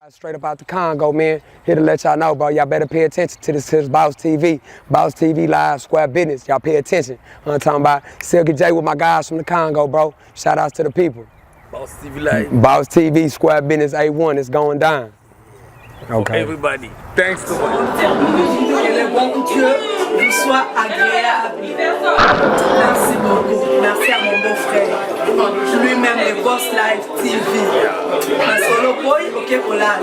Straight up out the Congo, man. Here to let y'all know, bro. Y'all better pay attention to this Boss TV. Boss TV Live, Square Business. Y'all pay attention. I'm talking about Silky J with my guys from the Congo, bro. Shout outs to the people. Boss TV Live. Boss TV, Square Business A1, it's going down. Okay. Everybody. Thanks so much. Que le bon Dieu vous soit agréable. Merci beaucoup. Merci à mon beau-frère. Lui-même, le Boss Live TV. Solo boy, ok, Olan.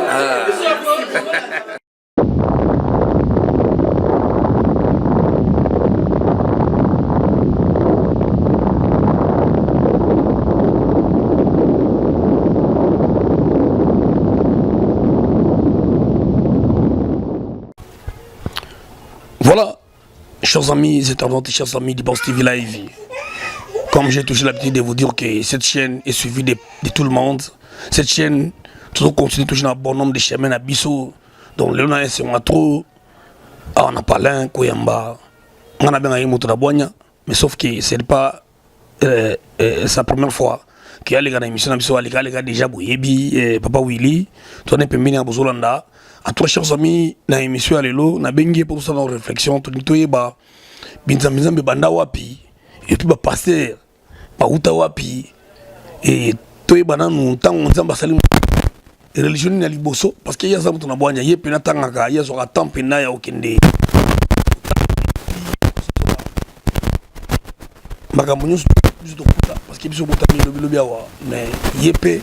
Voilà, chers amis internautes et chers amis du Boss TV Live. Comme j'ai toujours l'habitude de vous dire que cette chaîne est suivie de tout le monde. Cette chaîne, toujours continue toujours un bon nombre de chemins à Bissau. Donc, Léona et c'est trop. On a pas l'un, Koyamba. On a bien eu moto la boigne. Mais sauf que ce n'est pas sa première fois qu'il y a les gars dans l'émission. Les gars déjà Boyebi, Papa Willy. Toi, on est permis à Bozolanda. À toi, chers amis, dans l'émission Alelo, on a bien pour ça dans la réflexion. Tout le monde est banda wapi. Et puis, pasteur, uta wapi. Et toi, nous avons la religion na liboso. Parce qu'il y a ça, on a boigné. Il y a plein de temps, il y a un temps, il y a aucun parce que biso botami lobi awa mais yepe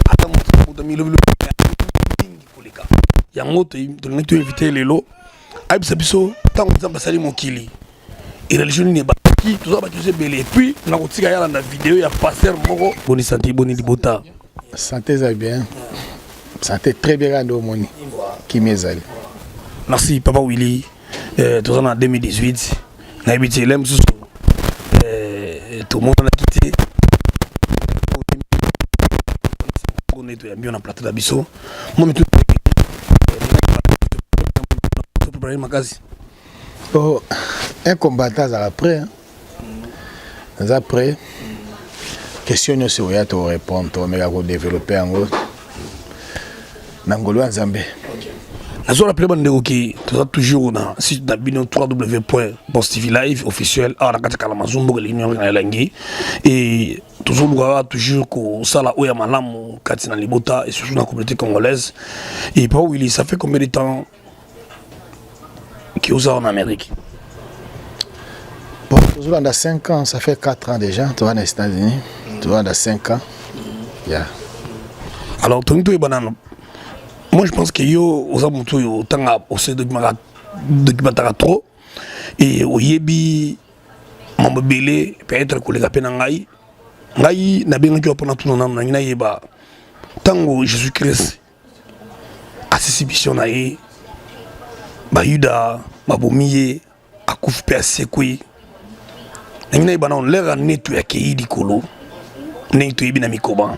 ata moto botami lobi koleka yango to invité lelo abisa biso tango nzamba sali mokili et religion ni ba ki tout ça ba belé puis na kotika yala na vidéo ya pasteur moko boni santé boni libota santé ça bien santé très bien ndo moni qui mezali merci papa Willy tout ça en 2018 na habité lem sous tout le monde a quitté. On est bien en plateau d'Abisso. Moi, je suis préparé ma case. Oh, un combattant après. Après, question sur où tu répondre, mais à développer en gros. Nangolo en Zambie. Je rappelle que tu as toujours dans le site www.bosstvlive officiel à la Kalamazumbo et toujours que ça là où il y a malam Katina Libota et surtout dans la communauté congolaise. Et pas Willy, ça fait combien de temps qu'il est en Amérique? Bon, toujours dans 5 ans, ça fait 4 ans déjà, tu vas aux États-Unis, toujours dans 5 ans. Yeah. Alors, tu es banane. Moi je pense que yo ozamuto yo tanga ose documentara trop et oyebi mambele peut-être kolega pena ngai na benga ko pona tuna na ngina yeba tango Jésus Christ assisibisyon na ye ba yuda mabomiye akufu pe asekwi ngina yeba na lera netu ya keidi kolo netu yebi na mikoba.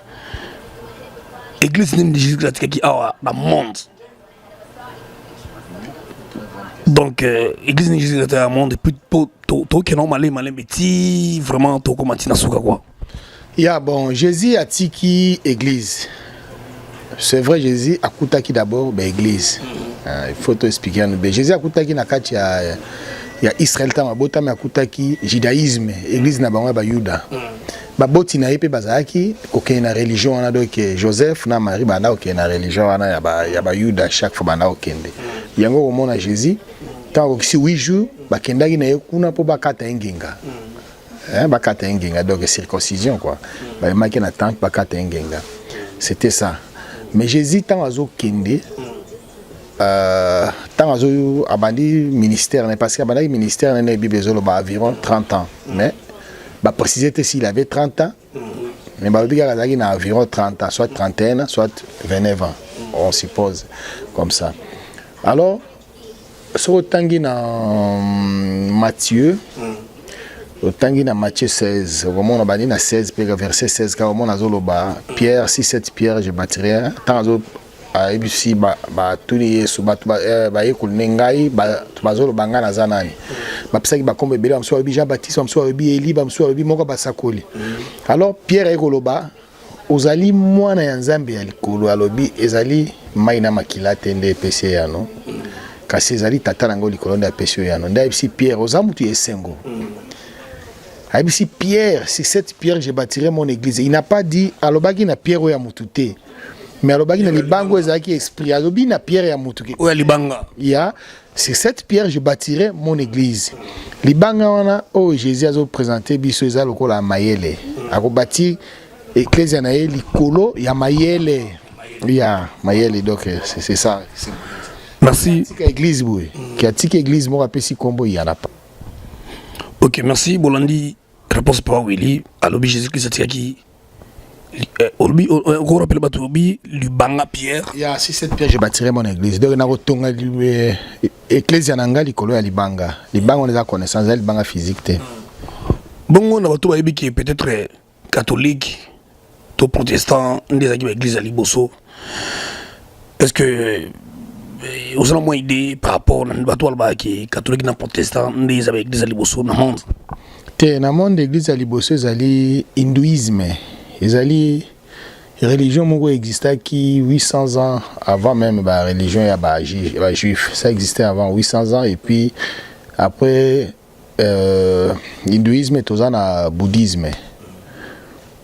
L'église de Jésus-Christ qui est dans le monde. Donc, l'église de Jésus-Christ dans le monde, et puis, tu es normalement vraiment, tu es quoi. Yeah, bon, Jésus a tiki église. C'est vrai, Jésus a coutaki d'abord l'église. Il faut te expliquer. Jésus a coutaki na kati ya Israël, a coutaki judaïsme, église na bango ba Yuda. Baboti na yepe bazaki koke na religion wana donc Joseph na Marie bana koke na religion wana ya ba Yuda chaque fois bana okende yango komona Jésus tant que si 8 jours bakendaki na ye kuna po bakata engenga bakata engenga donc circoncision quoi ba maki na tant bakata engenga c'était ça mais Jésus tant azo kende tant azo abandi ministère parce que abandi ministère na Bible ezolo ba environ 30 ans mais bah préciser s'il avait 30 ans, mais bah il a environ 30 ans, soit 31 ans, soit 29 ans, on suppose comme ça. Alors, sur le tangi na Matthieu, au tangi na Matthieu 16, au moment où on a dit na 16, verset 16, car au moment où on a Pierre, si cette pierre je bâtirai, tant si tous les sous nengai bazolo banga na zanani bapesaki bakombe ebele bamso Jean Baptiste bamso Élie bamso moko basakoli alors Pierre ekoloba ozali mwana ya nzambe ya likolo alobi ezali mai na makila te nde epesi yano kasi ezali tata nango likolo nde apesi yano nde ayebisi Pierre oza mutu esengo ayebisi Pierre sur cette pierre je bâtirai mon église. Il n'a pas dit alobaki na Pierre oya mutu te mais alobaki na libango ezalaki esprit alobi na Pierre ya mutu ke oya libanga ya sur cette pierre je bâtirai mon église. Libanga wana o Jésus azo présenter biso eza lokola mayele akobati Ecclesia na ye likolo ya mayele ya mayele donc c'est ça. Merci. Tika église boy qui a tika église mo apesi kombo il y en a pas. Ok, merci Bolandi. Réponse par Willy. Alobi Jésus-Christ atikaki Olbi, on rappelle Batobi, Lubanga Pierre. Il y a si cette pierre je bâtirai mon église. Donc na rotonga Ecclesia nanga likolo ya libanga. Libanga on a connaissance ya libanga physique te. Bon on a Bato bayebi qui est peut-être catholique, tout protestant, des amis de l'église à Liboso. Est-ce que vous avez moins idée par rapport à Bato Alba qui est catholique et protestant, des amis de l'église à Liboso dans le monde? Dans le monde de l'église à Liboso, il y a l'hindouisme. Il y a la religion qui existait 800 ans avant même la religion juive. Ça existait avant 800 ans et puis après l'hindouisme et tout ça le bouddhisme.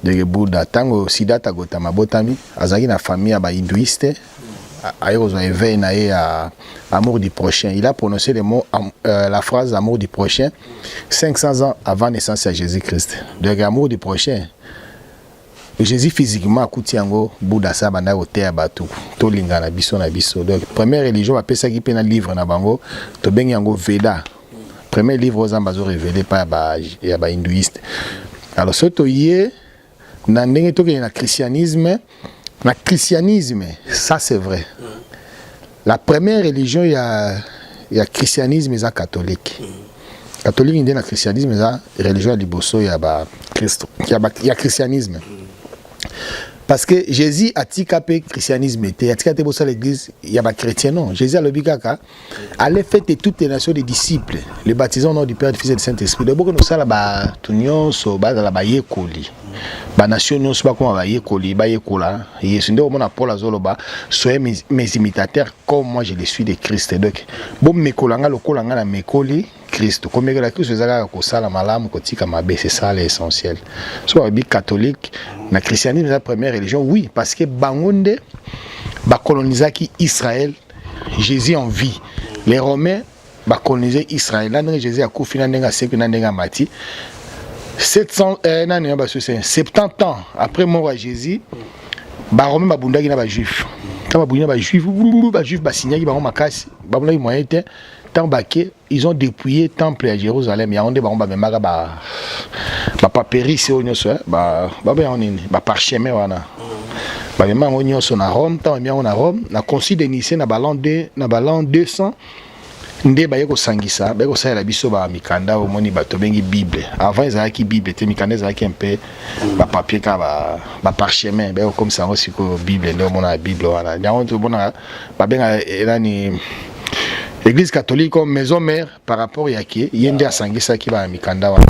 De Bouddha tango Siddhartha Gautama botami azaki na famille ya ba hindouiste ayo éveil na ya amour du prochain. Il a prononcé le mot la phrase amour du prochain 500 ans avant la naissance de Jésus-Christ. Donc amour du prochain Jésus physiquement akuti yango Bouddha sa banda oteya bato to linga na biso na biso. Donc première religion ba pesa ki pena livre na bango to bengi yango Veda. Premier livre aux ambazo révélé par ya ba hindouiste. Alors soto yé na ndenge to ke na christianisme, ça c'est vrai. La première religion il y a christianisme et catholique. Catholique ndé na christianisme ça religion ya liboso ya ba Christ. Il y a christianisme. Parce que Jésus a tika pe christianisme était, a tika te bossa l'église, il y a pas chrétien non. Jésus a le bikaka, allez faites toutes les nations des disciples, les baptisons au nom du Père, du Fils et du Saint-Esprit. De beaucoup nous ça là ba tunion so ba la ba yekoli. Ba nation non so ba comment ba yekoli, ba yekola. Yesu ndo mona Paul azoloba, soyez mes imitateurs comme moi je le suis de Christ. Donc bon mekolanga lokolanga na mekoli Christ. Comme que la Christ ezaka ko sala malamu ko tika mabe, c'est ça l'essentiel. Soit bi catholique, na christianisme la première religion oui parce que bangonde ba colonisaki Israël, Jésus en vie. Les Romains ba coloniser Israël. Là Jésus a kufi na ndenga sepi na ndenga mati. 70 ans après mort à Jésus, ba Romains ba bundaki na ba juif. Quand ba bundaki ba juif ba signaki ba makasi, ba bundaki moyen te. Ils ont dépouillé le temple à Jérusalem. Il y a des papéries, parchemin. À Rome, à Rome, la concile de Nicée, na l'an 200, ndé ba yeko sangisa, ba yeko sa la biso ba mikanda au moni bato bengi Bible. Avant ils avaient qui Bible, te mikanda ils avaient un peu ba papier ka ba parchemin, ba comme ça aussi ko Bible, ndo mona Bible wana. Nyango to bona ba benga elani L'église catholique comme maison mère par rapport à qui yende a sangisa ki ba mikanda wana.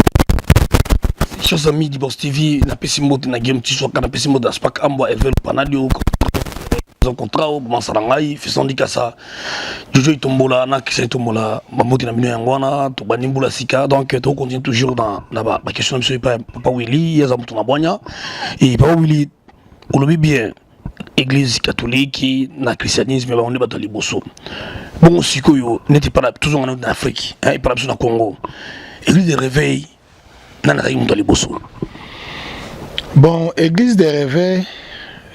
Chers amis de Boss TV, na pesimo na game tisho kana pesimo da spak ambo evel panadio un contrat au Mansarangai, faisant dit qu'à ça, Jojo Itombola, Nakisa Tombola, Mamouti Namino Yangwana, Tobanimbula Sika, donc on continue toujours dans la question de Papa Willy, Yazamutuna Boigna, et Papa Willy, on le vit bien, Église catholique, na christianisme, on est battu Liboso. Bon, si Koyo n'était pas là, toujours en Afrique, il parle sur le Congo, Église de réveil, Nana Liboso. Bon, Église de réveil.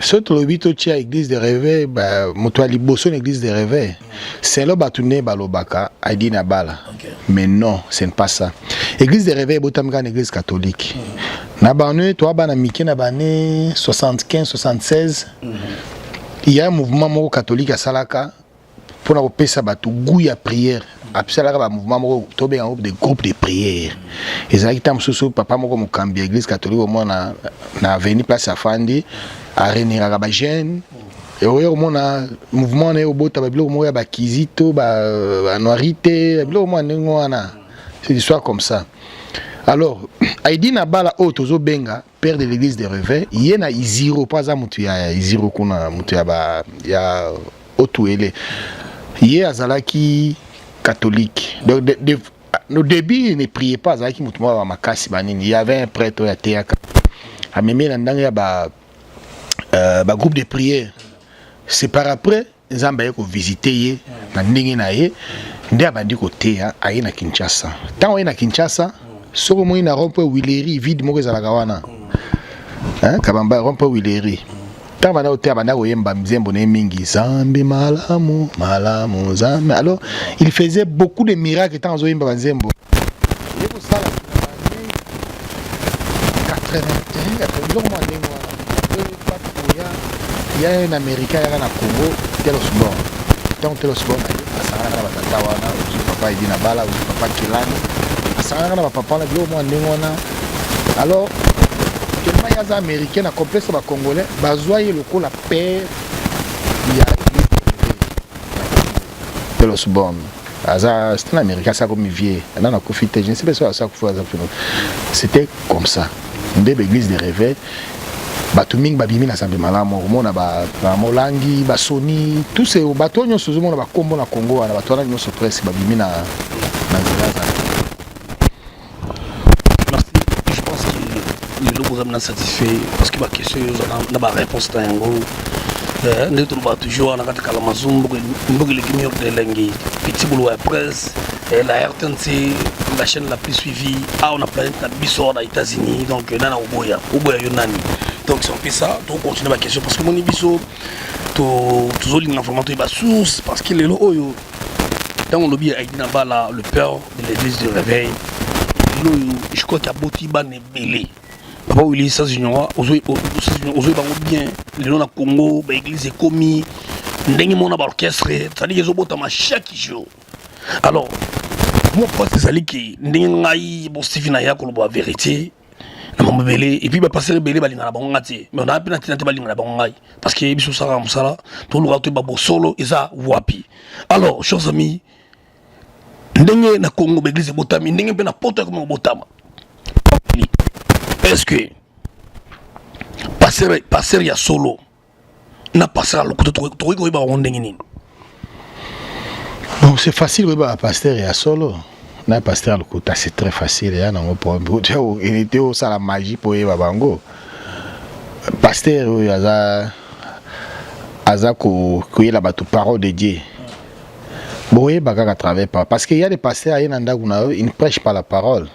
Surtout le 8 à l'église de réveil, moto Liboso l'église de réveil. C'est là batoune balobaka, aidi na bala. Mais non, ce n'est pas ça. L'église de réveil botamga une église catholique. Na banu toi bana miki na bané 75 76. Il y a un mouvement catholique à Salaka pour na pesa batu gouya prière. Après ça, un mouvement tombé en des groupes de prière. Et ça qui sous papa moko mokambi église catholique au moins na avenue place Afandi à René Ragabagène. Et au moins mouvement né au bout tablo mo ya bakizito ba noirité, tablo mo ndengwana. C'est l'histoire comme ça. Alors, Aïdi Nabala Otozo Benga, père de l'église de Réveil, il y a Iziro, pas à Moutia, Iziro Kuna, Moutia, il y a Otuele. Il y a Zalaki catholique. Donc, au début, il ne priait pas, Zalaki Moutouma, Makasi Banin. Il y avait un prêtre à Théaka. À Mémé, il y a un groupe de prière. C'est par après, ils ont visité, ils ont côté à Kinshasa. Tant on est à Kinshasa, sur le moment où on a Willery, vide Maurice Alagawana. Kabamba rompe Willery. Tant on a été à Yemba Mzembo Nemingi, Zambi Malamu, Malamu, Zambi. Alors, il faisait beaucoup de miracles tant on Yemba Mzembo. Il y a un Américain qui est au Congo, Telosbon. Donc Telosbon, papa Edina Bala, papa Kilani. Alors, tellement il y a des Américains, un complexe congolais, bazoyer le coup la paix. Il y a Telosbon. C'était un Américain, ça comme vieux. Je ne sais pas si ça c'était comme ça. Une église de réveil. Batuming babimi na sambe malamu omona ba molangi ba soni tous ces bateaux nyonso zomona ba kombo na Congo na batona nyonso presque babimi na Merci. Je pense que le gouvernement est satisfait parce que ma question n'a pas réponse à yango. Nous trouvons toujours na katika Amazon mbogi le gimior de lengi petit boulot à presse et la RTNC la chaîne la plus suivie on a planète na biso aux États-Unis donc nana oboya yonani. Donc si on fait ça, on continue ma question parce que mon ibiso, toujours l'information est source parce qu'il est là. Dans mon lobby avec Nabala, le père de l'église de réveil, je crois qu'il y a beaucoup de belé. Papa où il est ça junior, aux bien, le nom de Congo, l'église est commis, n'ayez mon orchestre, ça dit qu'ils ont beau chaque jour. Alors, moi je pense que c'est qui n'ayez bon Stephen Aya qu'on voit vérité. Et puis passer belé balinga na bongati mais on a peine à balinga na bongai parce que biso sara musala tout le ratu babo solo eza wapi. Alors chers amis, ndenge na Congo l'église botami ndenge pe na poto comme botama, est-ce que passer ya solo na passer à l'autre to ko ba ndenge nini? Bon, c'est facile ba passer ya solo. Na pasteur le côté c'est très facile ya nango pour il était au sala magie pour y babango pasteur aza ko la batu parole de Dieu boye baga à travers parce qu'il y a des pasteurs à nanda ils ne prêchent pas la parole.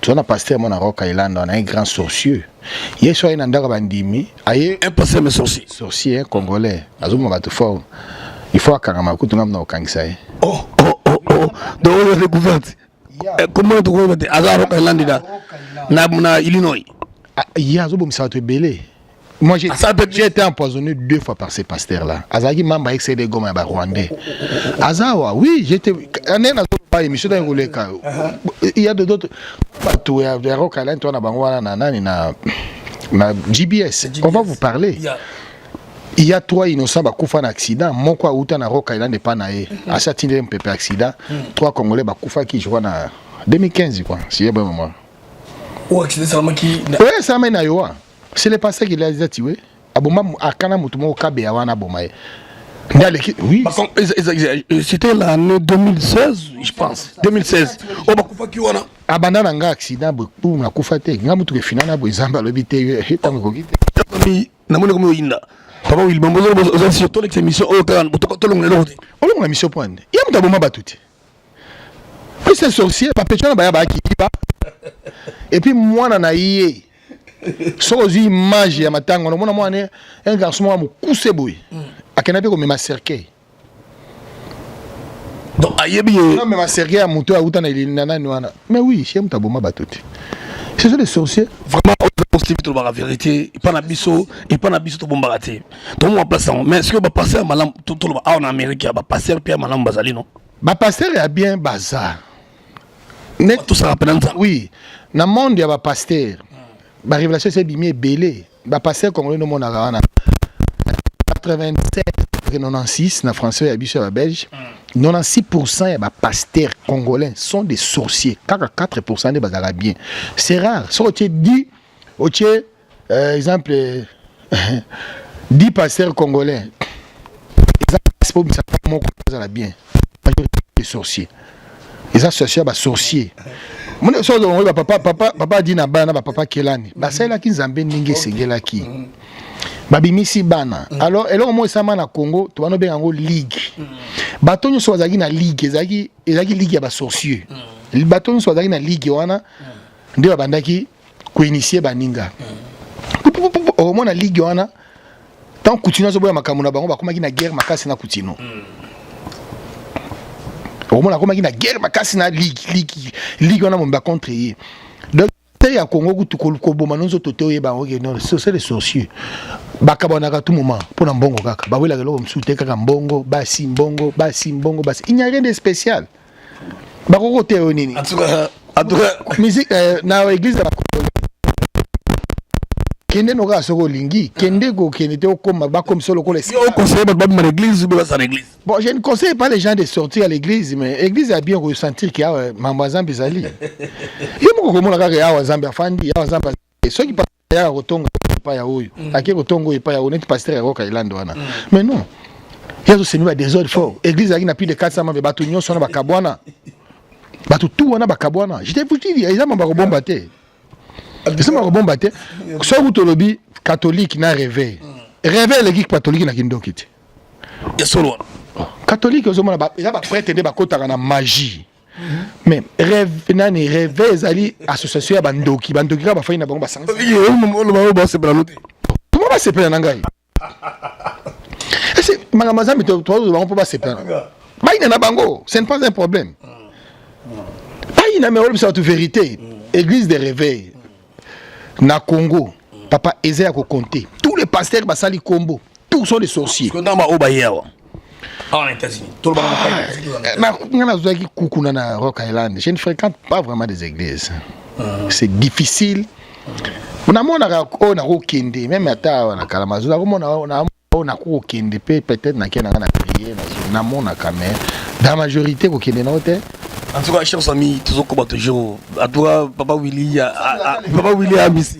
Tu vois, pasteur mon Rock Island on a un grand sorcier il y a soit nanda bandimi aye un pasteur mais sorcier congolais azuma batu fort il faut akarama kutu namna okangisa oh donc on a découvert. Comment tu vois Azaro Kailandida na Illinois? Il y a belé. Moi j'ai été empoisonné 2 fois par ces pasteurs là. Azaki mamba excès de gomme à Rwandais. Azawa oui, j'étais pas émission dans Goleka. Il y a d'autres bateaux à Rock Island on a bangwana na GBS. On va vous parler. Il y a 3 innocents qui ont fait un accident. Mon quoi, où na Rock Island n'est pas naé. À ça, il y a un accident. 3 Congolais qui jouent en 2015, quoi. Si il y a un moment. Ou accident seulement qui. Oui, ça m'a dit. C'est le passé qui l'a dit. Aboma, à Kana Moutouma, au Kabé, à Wanaboma. Oui. C'était l'année 2016, je pense. 2016. Oh, Bakoufa qui wana. Abandon un accident, pour la Koufate. Namutu ke finana, Bozamba, le bité, Hitango. Namone comme Inda. Papa il m'a posé sur toute l'émission au Caran, tout le monde. On l'a mis sur point. Il y a un moment battu. Puis c'est sorcier, papa tu n'as qui va. Et puis moi n'en a yé. Sur les images ya matango, on a moi un garçon moi me cousse boy. A kenabe comme ma cercueil. Donc aïe bien. Non mais ma cercueil a monté à outa na ilinana noana. Mais oui, chez moi taboma battu. C'est ça les sorciers. Vraiment positif la vérité, il pas na biso to bombaraté. Donc on place mais est-ce que va passer à malam tout le en Amérique va passer puis à malam bazali non? Ba passer est bien bazar. Tout ça rappelle ça. Oui, dans le monde il y a ba pasteur. Ba révélation c'est bimé belé. Ba pasteur comme le nom na 87 96 na français ya biso ya belge 96% ya ba pasteurs congolais sont des sorciers. 4% des bazala bien. C'est rare. Si tu dis exemple 10 pasteurs congolais c'est pas mon bazala bien. Majorité des sorciers. Les associés ba sorciers. Mon so do papa dit na bana papa kelani. Ba sala ki nzambe ninge sengela ki. Babimisi bana. Alors eloko mo esama na Congo to bano benga ligue. Bato nyo so azaki na ligue ezaki ligue ya ba sorciers. Bato nyo so azaki na ligue wana nde babandaki ko initier baninga. Au moins na ligue wana tant continue zo boya makambo na bango bakomaki na guerre makasi na Kutino. Au moins bakomaki na guerre makasi na ligue wana mo ba contre ye. Donc il y a Congo où tout le monde est tout c'est les sorciers. Bakabonaka tout moment pour un bongo kaka. Ba wela kelo msute kaka mbongo, basi mbongo, basi mbongo, basi. Il n'y a rien de spécial. Ba koko teo nini. En tout cas musique na église ba kende no ga soko lingi, kende go kende te okoma ba comme solo ko les. Au conseil ba dans l'église ou ba dans l'église. Bon, je ne conseille pas les gens de sortir à l'église, mais l'église a bien ressentir qu'il y a mamazan bizali. Il mo ko mona kaka ya wazambe afandi, ya wazambe. Ceux qui ya rotonga pas ya oyo. Aki rotongo pas ya honnête pasteur ya Roka Island wana. Mais non. Il y a aussi nous des ordres forts. Église a na plus de 400 membres bato nyonso na bakabwana. Bato tout wana bakabwana. Je t'ai vous dit, ils ont ba bomba te. Ils ont ba bomba te. So utolobi catholique na réveil. Réveil l'église catholique na kindokiti. Et solo. Catholique aux hommes ils ont ba prêtre de ba kotaka na magie. Mais rêve nani réveil ezali association ya bandoki ka ba faina bango ba sanga. Le ba se planoter. Comment va se plaindre ngai? C'est magamaza mais toi on peut pas se plaindre. Ba ina na bango, ce n'est pas un problème. Ba ina mais on peut la vérité. Église de réveil na Congo. Papa Ezea ko compter. Tous les pasteurs basali combo, tous sont des sorciers. Quand on va au Bayewa. En États-Unis. Tout le monde na Rock Island. Je ne fréquente pas vraiment des églises. C'est difficile. On a mon na Rokende, même à na Kalamazo, on a Rokende peut-être na kena na prier na mon na caméra. Dans la majorité Rokende na hôtel. En tout cas, chers amis, tous au toujours. À toi, Papa Willy a Missi.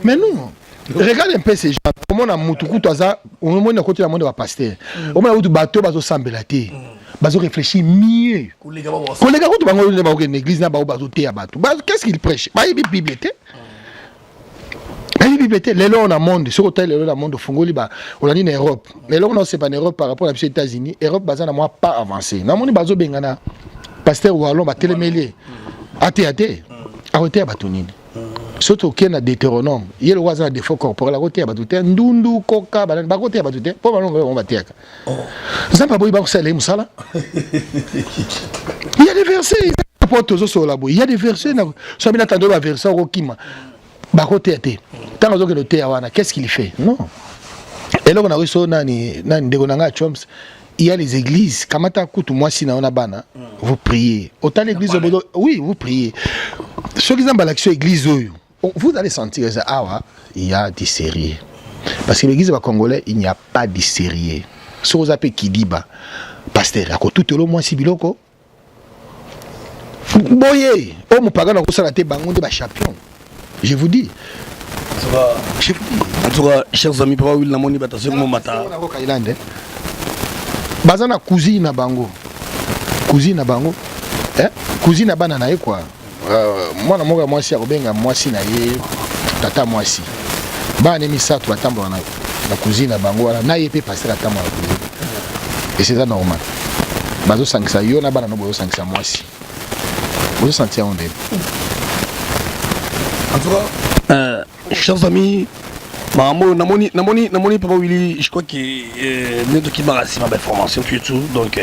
Mais non. Regarde un peu ces gens. Comment on a Moutoukou, on a côté la monde de pasteur. On a eu du bateau, bateau sambelate. Bateau réfléchir mieux. Collègue, quand tu une église, bateau thé à bateau. Qu'est-ce qu'il prêche? Bah, il y a une bibliothèque. Les lois on a monde, sur hôtel, les lois monde de Fongoli, on a dit en Europe. Les lois on sait pas en Europe par rapport aux États-Unis. Europe, bazar n'a pas avancé. N'a mon bateau bengana. Pasteur ou alors, télémélé. Athée. Arrêtez à batonine. Surtout qu'il y a des Deutéronome, il y a le voisin des faux corporels, côté à Batouté, Ndundu, Koka, côté à Batouté, pour on va dire. Ça pas beau, il musala. Il y a des versets, il y a des versets, ça m'a attendu la verset au Kima. Bakoté à thé. Tant que le thé à qu'est-ce qu'il fait? Non. Et là, on a reçu Nani Degonanga Choms. Il y a les églises, Kamata Koutou, moi si on a bana, vous priez. Autant l'église, oui, vous priez. Ceux qui ont l'action église, vous allez sentir ça, il y a des sérieux. Parce que l'église congolais, il n'y a pas de sérieux. Si vous appelez Kidiba, pasteur, à tout le monde, si biloko. Boye, oh, mon pagan, on a été bangon de champion. Je vous dis. En tout cas, chers amis, Papa Will, la monnaie bataille, mon matin. Bazana cousine na bango. Cousine na bango. Cousine na bana na ye quoi. Mwana moka mwasi akobenga mwasi na ye tata mwasi. Bana misato batambo na cousine na bango wana na ye pe passer atambo na cousine. Et c'est ça normal. Bazo sangisa yo na bana no bozo sangisa mwasi. Bozo sentir on est. En tout cas, chers amis, namoni Papa Willy, je crois que nous qui m'a reçu ma belle formation tout donc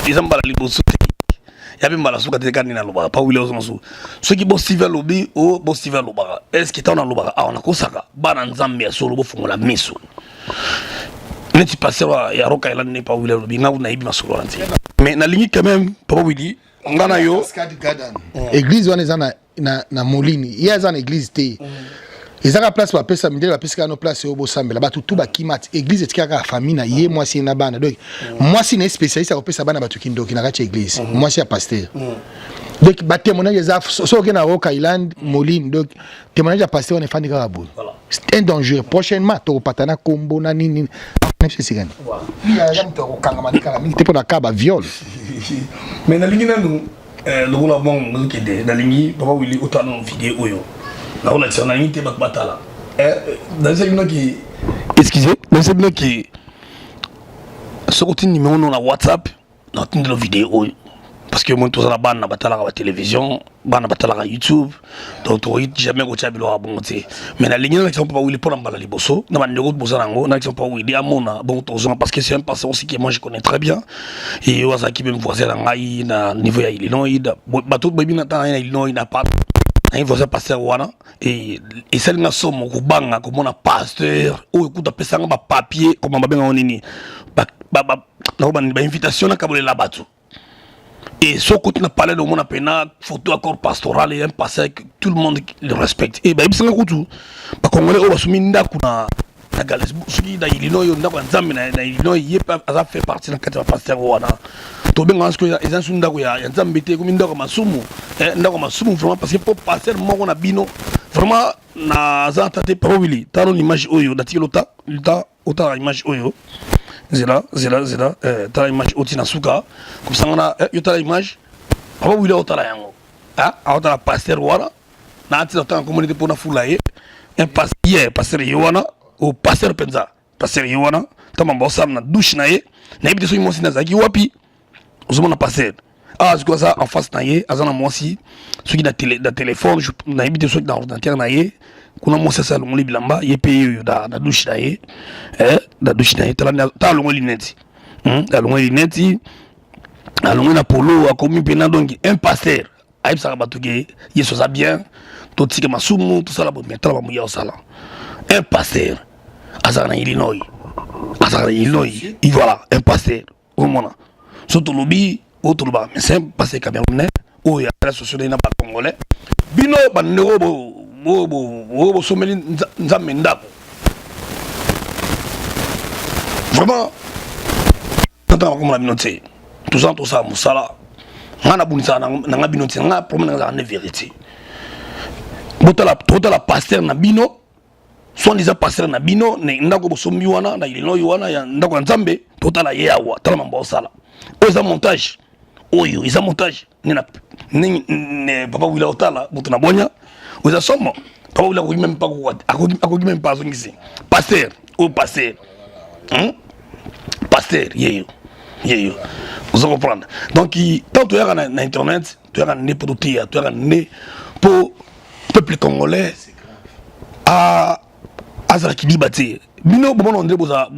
ils ont pas la libre il y a même pas la souka de canne na loba Papa Willy ozo ceux qui bossent Steven Lobi ou bossent Steven Loba est-ce que t'as na loba on a kosaka bana nzambe so lobo fungola miso neti passer ya Roka Island ne Papa Willy Lobi na una ibi masolo anti mais na ligne quand même Papa Willy ngana yo église wana na molini il y a une église té ils ont la place pour pesa mindele parce qu'il y a place au Bosambela ba tout ba kimat église et tika famille na yé moi si na bana donc moi si na spécialiste à pesa bana ba tukindo kina ka église moi si a pasteur donc ba témoignage za so ke na Rock Island Moline donc témoignage à pasteur on est fan de Karabou c'est un danger prochainement to patana kombo na nini c'est sigane il y a jamais to kangama kala mingi te pour na kaba viol mais na lingi nanu le rôle bon ngikede na lingi papa Willy autant vidéo oyo la relation na lingi te batala dans ce qui excusez dans ce qui ce côté numéro na WhatsApp na tinde la vidéo parce que moi tous la bande na batala la télévision bande batala la YouTube donc tu jamais ko tchabilo a bon té mais na lingi na qui papa Willy pour mbala liboso na bandeko bozango na qui papa Willy amona bon tozon parce que c'est un passé aussi que moi je connais très bien et wazaki même voisin na ngai na niveau ya Illinois bato baby na ta na Illinois na pas un voisin pasteur wana et celle na somo ko banga ko mona pasteur o écoute pesanga ba papier comme ba benga onini ba invitation na kabole la batu et ce côté na parlé de mon appena photo accord pastoral et un pasteur que tout le monde le respecte et ba ibisanga kutu ba congolais o basumi ndaku na galès suki da Illinois yo ndaku nzambe na Illinois yepa aza fait partie na kati ya pasteur wana to benga parce que ils ont ndaku ya nzambe te comme ndaku masumu ndaku masumu vraiment parce que pour pasteur moko na bino vraiment na za tate probably tano l'image oyo dati lota ota image oyo zela ta image oti na suka comme ça on a yo ta image papa Willy ota la yango ota la pasteur wana na ati ota communauté pour na fulaye un pasteur yowana au pasteur penza pasteur yowana tama bossa na douche na ye na ibite so imosi na zaki wapi ozomona pasteur c'est quoi ça en face na ye azana mosi soki na téléphone na ibite so na ordinateur na ye kuna mosi sa longoli bilamba ye pe da douche na ye da douche na ye ta longoli lunette la longoli lunette la longoli na polo a commis pena donc un pasteur aïb sa batuke yeso za bien to tika masumu tout ça la bonne mettre ba muya osala un pasteur azana Illinois et voilà un pasteur au monde surtout lobby autre ba mais c'est pasteur camerounais o ya la société na ba congolais bino ba ndeko bo someli nzambe ndako vraiment tata ko na binote tout ça musala ngana bunisa na binote nga problème na vérité botala pasteur na bino soit les pasteur na bino ne ndako bosombi wana na Illinois wana ya ndako nzambe totala yeawa tala mambo sala oza montage oyo isa montage ne papa Willy otala boto na bonya oza somo papa Willy ko même pas ko akoki même pas ngisi pasteur o pasteur pasteur yeyo vous comprendre donc tant tu es na internet tu es né pour tout tu es né pour peuple congolais à azaki libati bino bomo ndé boza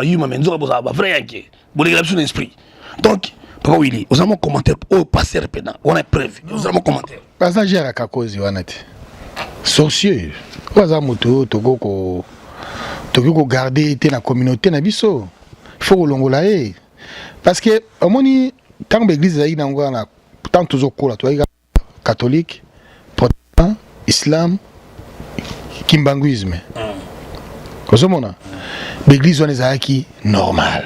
yuma menzo boza ba vrai yake bolé l'absolu d'esprit donc papa Willy aux amont commentaire au passer pena on a preuve aux amont commentaire baza gère kakozi wanati sorcier baza moto toko garder té na communauté na biso faut longola e parce que omoni tant l'église zaï na ngwana tant toujours kola toi catholique protestant islam kimbanguisme kozomona l'église on ezaki normal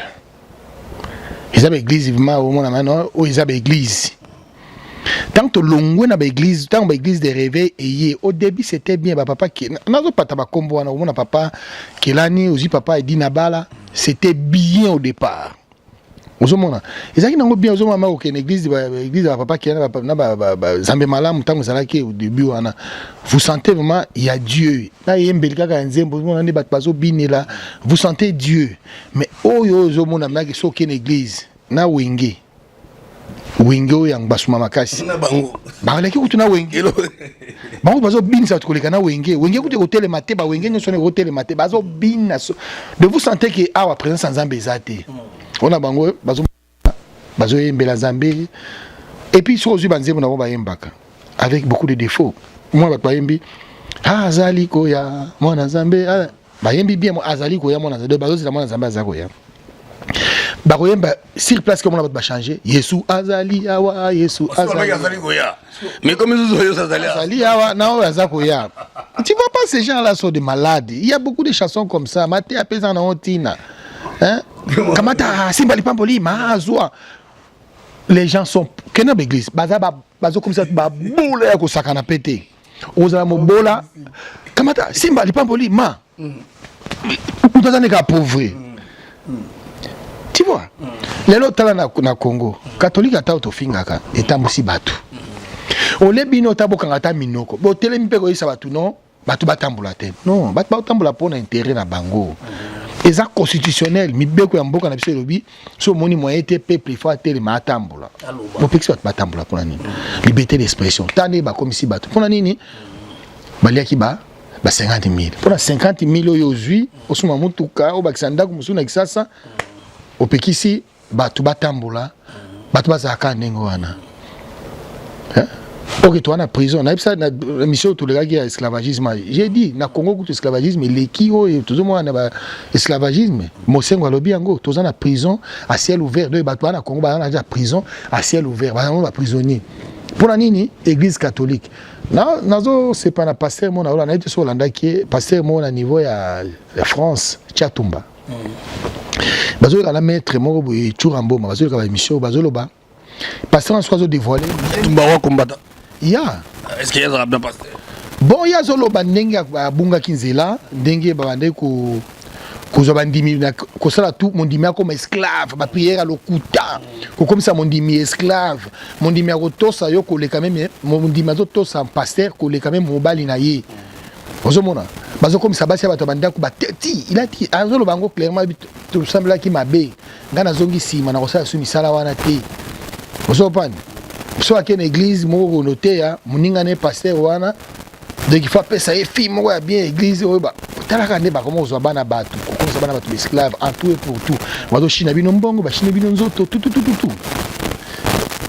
ils avaient église vivement au monde maintenant ou ils avaient église tant que longwe na église tant que église de réveil et au début c'était bien papa qui nazo pata ba kombo wana omona papa kelani aussi papa edi na bala c'était bien au départ ozomona ezaki nango bien ozomona ma okene église ya papa qui na zambe malamu tango zalaki au début wana vous sentez vraiment il y a Dieu na yembeli kaka nzembo ozomona ne bazo binela vous sentez Dieu mais oyo ozomona na ke soki na église na wenge yang basuma makasi balaki kutuna wenge bango bazo binisa tukoleka na wenge kuti hôtel maté ba wenge nyonso ne hôtel maté bazo bina de vous sentez que awa présence nzambe ezate on a bango bazo yembela nzambe et puis so ozu banzembo na ba yembaka avec beaucoup de défauts moi ba yembi azali ko ya mwana nzambe ba yembi bien azali ko ya mwana nzambe bazo zila mwana nzambe azako ya bakoyemba sur place comme on va changer Yesu azali awa Yesu azali goya mais comme ils azali awa na o azakoya tu vois pas ces gens là sont des malades il y a beaucoup de chansons comme ça maté apesa na otina hein kamata simba lipampoli mazwa les gens sont kena l'église bazo comme ça ba boule ya ko sakana pété ozala mobola kamata simba lipampoli ma utazane ka pauvre. Tu vois, les autres là na Congo, catholique ata autofingaka eta musi batu. Ole bino tabo kangata minoko. Bo telemi pe ko isa batu non, batu batambula te. Non, batu batambula pona intérêt na bango. Eza constitutionnel, mi beko ya mboka na biso lobi, so moni moyen te peuple faut atele ma tambula. Bo pexi batu batambula pona nini. Liberté d'expression. Tane ba komisi batu. Pona nini? Baliaki ba 50 000. Pona 50 000 oyo zui, osuma mutuka, obakisanda ku musuna kisasa. Opekisi batu batambula batu bazaka ndengo wana ok toi na prison na ça na mission to le gars esclavagisme j'ai dit na Congo ku esclavagisme leki o tout moi na esclavagisme mosengo alobi yango toza na prison à ciel ouvert de batu na Congo ba na prison à ciel ouvert ba prisonnier pour la nini église catholique nazo c'est pas na pasteur mon na été sur Hollande qui pasteur mon à niveau ya France Tchatumba bazo la maître moko boye Churamboma bazo ka émission bazo loba pasteur en soit dévoilé Tumba wa combattant ya est-ce qu'il y a bien pasteur bon ya zo loba ndenge bunga kinzela ndenge babande ko zo bandimi na ko sala tout mon dimi comme esclave ba prière à lokuta ko comme ça mon dimi esclave mon dimi ko tosa yo ko le quand même mon dimi zo tosa pasteur ko le quand même mobali na ye ozomona bazo comme ça basi bato banda ko bateti il a dit azolo bango clairement tout semble qui mabe ngana zongi sima na kosala sumi sala wana te ozopane so akene église mo noté ya muninga ne pasteur wana de qu'il faut pesa e fi mo ya bien église oba talaka ne ba comment ozo bana batu comme ça bana batu esclave en tout et pour tout bazo china bino mbongo ba china bino nzoto tout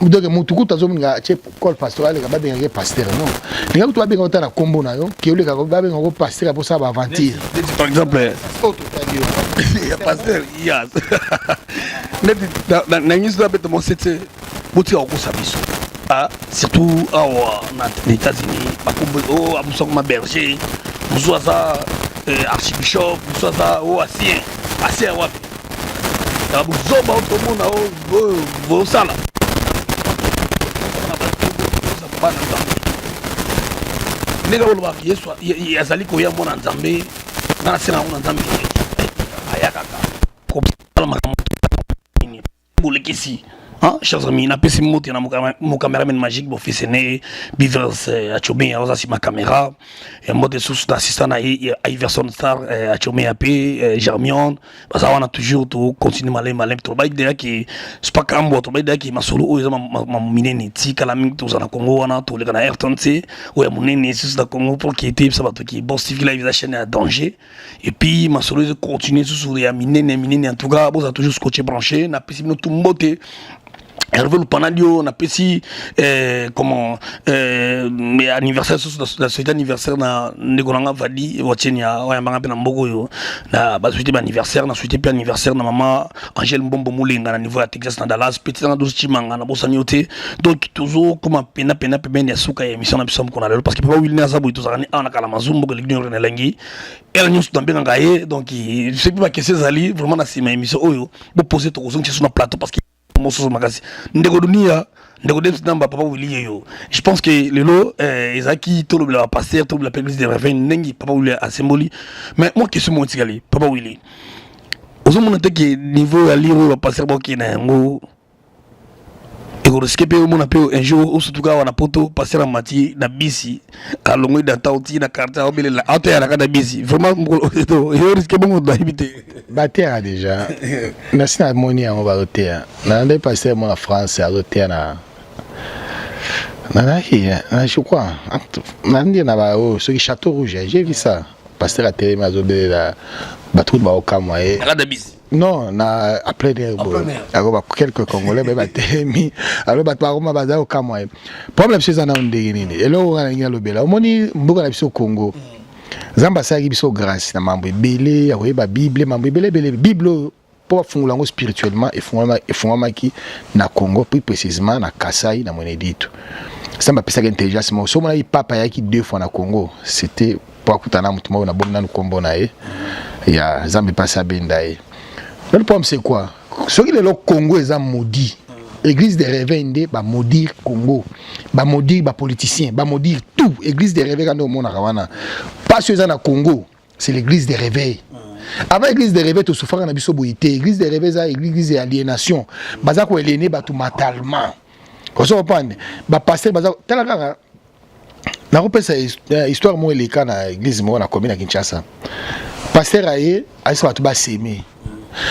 donc mutuku tazominga che col pastoral ka babenga pasteur non linga to babenga otana kombo na yo ke ole ka babenga ko pasteur pour ça ba aventure par exemple il y a pasteur il y a na ngiso da beto mo sete buti ko sabiso ah surtout dans les États-Unis ba ko amuso ma berger muso za archbishop muso za ancien wapi ya buzo ba to mona o sala nega oloba Yesu yazali koya mona nzambe na sena mona nzambe ayakaka ko pala makambo ni bulekisi chers amis na pesi moto na mon caméraman magique bo fisene Bivers a chomé a aussi ma caméra et mode sous d'assistant à Iverson Star a chomé AP Germion parce qu'on a toujours tout continuer malem to ba idea qui c'est pas kambo to ba idea qui masolo o ma minene ti kala mingi to na Congo wana to le kana Ayrton C o ya munene sous da Congo pour qui était ça ba to qui Boss TV live la chaîne à danger et puis masolo de continuer sous ya minene en tout cas bo ça toujours scotché branché na pesi no tout mbote Hervé Lupanadio, on a pesi comment anniversaire la suite anniversaire na Negolanga Vadi Wachenia Wayambanga pe na Mbogo yo na ba suite anniversaire na suite pe anniversaire na maman Angèle Mbombo Mulinga na niveau à Texas na Dallas petit na 12 chimanga na bosaniote donc toujours comme pena ben ya suka ya émission na biso qu'on a parce que papa Willy na zabu itozaka ni ana kala mazumbo que l'ignorance na lengi elle nous tambe ngaye donc c'est pas que ces ali vraiment na sima émission oyo bo poser to kozongi sur na plateau parce que ndeko dunia ndeko dem namba papa Willy yo je pense que lelo ezaki to le pasteur to la l'église de réveil nengi papa Willy a symboli mais moi question mon tigali papa Willy ozomona te que niveau ya liro le pasteur boki na ngo ego risque pe mon appel un jour surtout ka wana poto pasteur mati na bisi ka longo da tauti na carte obele la auto ya na bisi vraiment yo risque bon da habiter bater déjà na sina moni en va roter na ndé passer mon en France à roter na je crois na ndi na ba o ce château rouge j'ai vu ça pasteur a télé mazobele la batou ba okamwa e la bisi non na après des quelques congolais ba temi alors ba paroma baza okamwa e problème c'est ça na ndenge nini elo ngana ngalo bela omoni mboka na biso Congo zamba saki biso grâce na mambo ebele ya koyeba bible mambo ebele bible pour fongolango spirituellement et fongomaki na Congo plus précisément na Kasai na Mweneditu. Ça m'a pensé intelligence mais so mona papa yaki 2 fois na Congo, c'était pour kutana mutu mo na bomna no kombo na ye. Ya zambi passa bendaye. Le problème c'est quoi? Ce qui est le Congo est maudit. Église des réveils ndé ba maudire Congo, ba maudire ba politiciens, ba maudire tout. Église des réveils quand on mona kawana. Pas ceux na Congo, c'est l'église des réveils. Avant l'église des réveils to souffrir na biso boité, église des réveils ça église d'aliénation. Baza ko éléné ba tout mentalement. Vous comprenez? Ba pasteur baza talaka na repesa histoire mo eleka na église mo na commune à Kinshasa. Pasteur aye aisa ba s'aimer.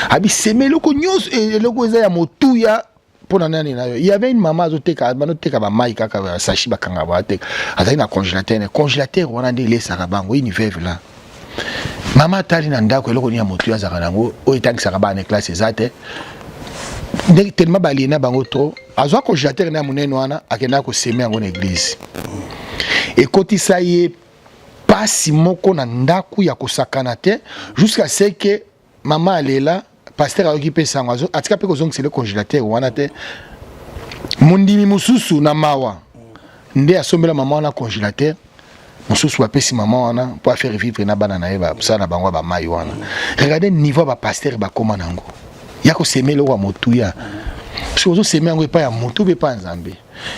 Abi s'aimer loko nyos et loko za ya motuya. Il y avait une maman qui a un sachi bakanga un congélateur on a dit les sarabango une veuve là maman tali nanda ko eloko ni ya motu ya zakanango o etangi saraba na classe ezate tellement balina bango trop azwa congélateur na munene wana akenda ko semer en église et kotisa ye pasi moko na ndaku ya kosakana te jusqu'à ce que maman alela pasteur a occupé sangazo atika pe kozong c'est le congélateur wana te mundimi mususu na mawa nde asombela maman na congélateur mususu apesi maman wana pour faire vivre na bana na eba ça na bango ba mai wana regardez niveau ba pasteur ba koma nango ya ko semelo wa motuya so zo semengo pa ya motu be pa nzambe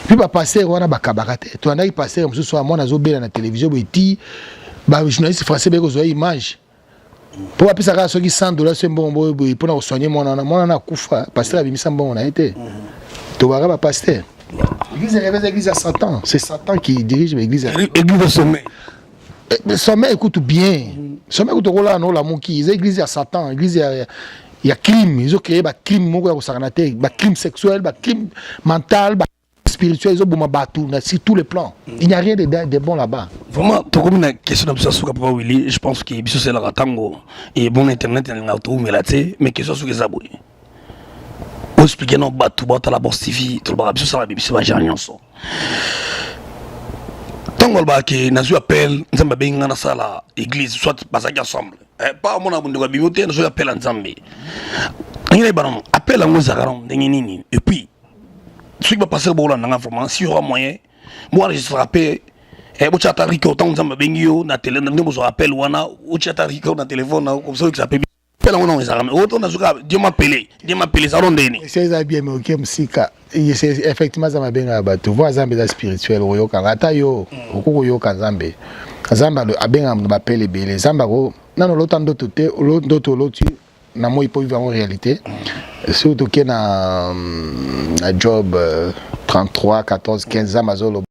puis ba pasteur wana ba kabakate to andaki pasteur mususu amona zo bela na télévision beti ba journaliste français be ko zo image pour appeler ça soki $100 c'est bon pour soigner mon na kufa pasteur abimisa bon na été to ba pasteur l'église à Satan, c'est Satan qui dirige l'église au sommet. Le sommet écoute bien. Sommet écoute là non la moki, l'église à Satan, l'église il y a crime, ils ont créé ba crime moko ya kosakanate, ba crime sexuel, ba crime mental, ba spirituel, ils ont boma batou sur tous les plans. Il n'y a rien de bon là-bas. Vraiment, pour comme une question de ça Papa Willy, je pense que biso c'est la tango et bon internet na auto mais là mais question sur les abonnés. Expliquer non batou bata la Boss TV tout le monde biso ça la biso va gérer ensemble. Tango ba ke nazu appel nzamba benga na sala église soit bazaki ensemble. Pas mon abonné ko bimote nazu appel nzambe. Ngine banon appel en ngozakaron nini et puis ce qui va passer pour là vraiment si y aura moyen moi je se rappelle bo chata riko autant nzamba bengio na télé na mo rappel wana ou chata riko na téléphone comme ça que ça peut appel on ezarame autant na zuka Dieu m'appelle ça rondeni c'est ça bien mais OK musika c'est effectivement ça m'a benga bato voir nzambe za spirituel oyoka ngata yo okoko yoka nzambe nzambe abenga ba pele bele nzamba ko nano lotando toté l'autre l'autre na moi pour vivre en réalité surtout que na Job 33 14 15 Amazon